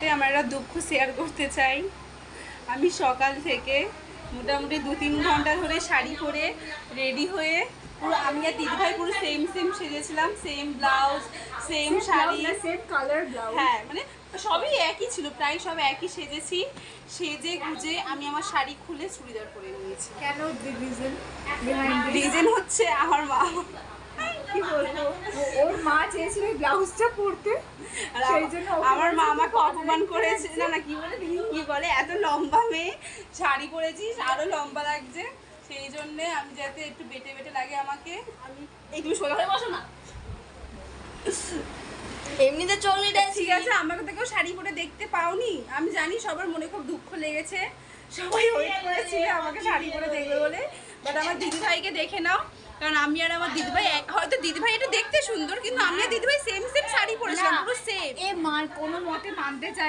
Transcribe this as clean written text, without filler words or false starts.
আমার একটা দুঃখ শেয়ার করতে চাই। আমি সকাল থেকে মোটামুটি 2-3 ঘন্টা ধরে শাড়ি পরে রেডি হয়ে পুরো আমি আর দিদিভাই পুরো সেম সেজেছিলাম, same blouse, same sari, same colour blouse. হ্যাঁ মানে সবই একই ছিল, প্রায় সব একই সেজেছি। সেজে গুজে আমি আমার শাড়ি খুলে চুড়িদার পরে নিয়েছি। কেন? রিজন হচ্ছে আমার মা, কি বলবো, ওর মা চেয়েছিল ব্লাউজটা পরতে, সেই জন্য আমার মা আমাকে অপমান করেছে। না কি বলে কি বলে, এত লম্বা মেয়ে শাড়ি পরেছিস, আরো লম্বা লাগছে। সেই জন্যে আমি যাতে একটু বেটে বেটে লাগে আমাকে, আমি এই তুমি সোজা হয়ে বসো না, এমনিতে চলনি। ঠিক আছে? আমাকে তো কেউ শাড়ি পরে দেখতে পাওনি। আমি জানি সবার মনে খুব দুঃখ লেগেছে, সবাই ওয়েট করেছিল আমাকে শাড়ি পরে দেখবে বলে। বাট আমার দিদিভাইকে দেখে নাও, কারণ আমি আর আমার দিদিভাই হয়তো দিদিভাই এটা দেখতে সুন্দর, কিন্তু আমি আর দিদিভাই সেম শাড়ি পরেছিলাম, পুরো সেম। এ মার কোনো মতে মানতে চায়